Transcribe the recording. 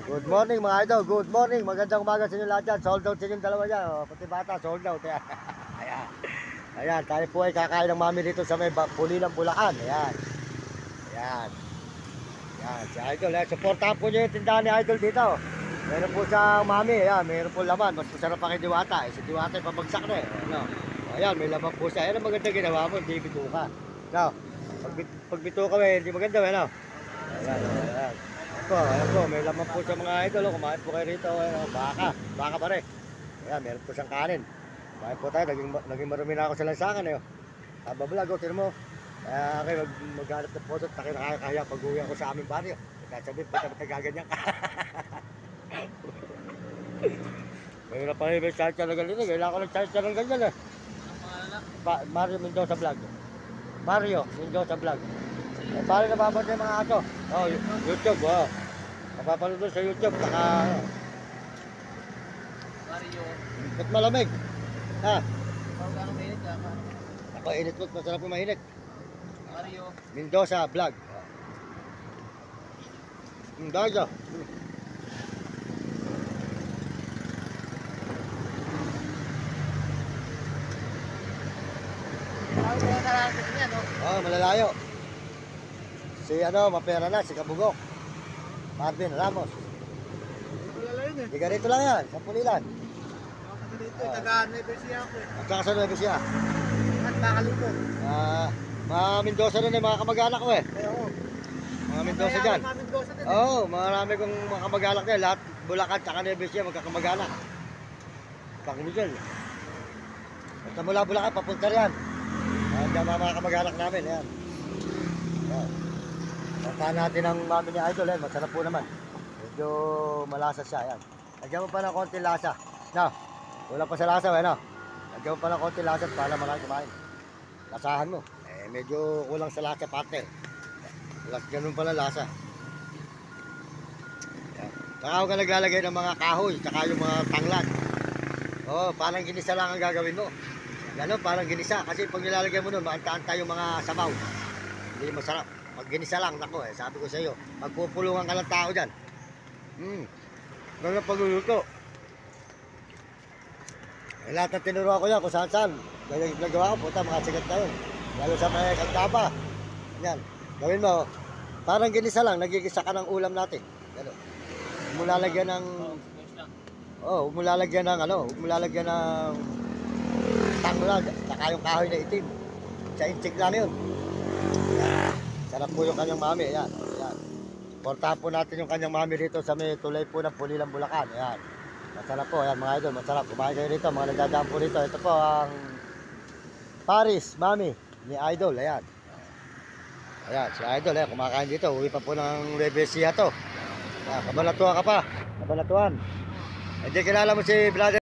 Good morning mga idol, good morning. Magandang umaga sa inyo lahat dyan. Sold out sa inyong dalawa dyan. Pati bata, sold out. Ayan. Ayan. Ayan, tayo po ay kakain ng mami dito sa may Pulilang, Bulacan. Ayan. Ayan. Ayan, si idol. Ayan, supportahan po nyo yung tindahan ni idol dito. Meron po siyang mami. Ayan, meron po laman. Mas masarap pa kay Diwata. Si Diwata ay pabagsak na eh. Ano? Ayan, may laman po siya. Ayan ang maganda ginawa mo, hindi bituka. No? Pag bituka eh, hindi maganda eh, no? Ayan, ayan. Ayan po, may laman po sa mga idol. Kumain po kayo rito. Baka pa rin. Ayan, meron po siyang kanin. Kumain po tayo. Naging marumi na ako sa lansangan. Babalag, tinan mo. Kaya kayo maghanap ng photo. Taki nakakaya pag-uwi ako sa aming baryo. Sabihin, ba't nagaganyan ka? Mayroon pa rin may charger na ganyan. Kailangan ko ng charger ng ganyan eh. Mario Mendoza Vlog. Mario Mendoza Vlog. Paano napapanood yung mga ato? Oh, YouTube, oh. Napapanood doon sa YouTube, saka Mario. ba't malamig? Ha? Pag ano mainit ka? Ako, init mo, masarap yung mainit. Mario. Mendoza Vlog. Mendoza. Tawag mo na lang sa niya, no? Oh, malalayo. Si mapera na, si Kabugok. Marvin Ramos. Wala yun eh. Di ganito lang yan, sa Pulilan. Ako dito, taga-Nueva Ecija ako eh. At saka sa Nueva Ecija. At Bacalito. Mga Mendoza rin mga kamag-anak ko eh. Kaya ako. Mga Mendoza dyan. Mga Mendoza din eh. Oo, marami kong mga kamag-anak din. Lahat Bulacan, saka Nueva Ecija, magkakamag-anak. Pang Miguel. Basta mula Bulacan, papunta riyan. Diyan mga kamag-anak namin, yan. Yan. Pagkaan natin ang mami ni Idol, yan. Masarap po naman. Medyo malasa siya, yan. Lagyan mo pa ng konti lasa. No, wala pa sa lasa, no? Lagyan mo pa ng konti lasa para marami kumain. Lasahan mo. Medyo kulang sa lasa, partner. Ganun pala lasa. Yan. Saka ako ka naglalagay ng mga kahoy, saka yung mga tanglad. Oh, parang ginisa lang ang gagawin mo. Gano'n, parang ginisa. Kasi pag nilalagay mo nun, maanta-anta yung mga sabaw. Hindi masarap. Pag ginisa lang, nako sabi ko sa iyo, magpupulungan ka ng tao dyan. Gano'n pagluluto. Lahat ng tinuruan ko yan, kung saan-saan. Ganyan yung nagawa ko, puta, mga sigat na yun. Lalo sa may kagdaba. Yan. Gawin mo, parang ginisa lang, nagigisa ka ng ulam natin. Gano'n. Mulalagyan ng... mulalagyan ng tanglad, saka yung kahoy na itim. Sa inchik lang yun. Sarap po yung kanyang mami. Ayan. Ayan. Portahan po natin yung kanyang mami rito sa may tulay po ng Pulilang, Bulacan. Ayan. Masarap po. Ayan mga idol. Masarap. Kumain kayo rito. Mga nagdadaan po rito. Ito po ang Paris, mami ni Idol. Ayan. Ayan. Si Idol. Ayan. Kumakain dito. Uwi pa po ng Nueva Ecija to. Ayan. Kabanatuan ka pa. Kabanatuan. Hindi kilala mo si brother.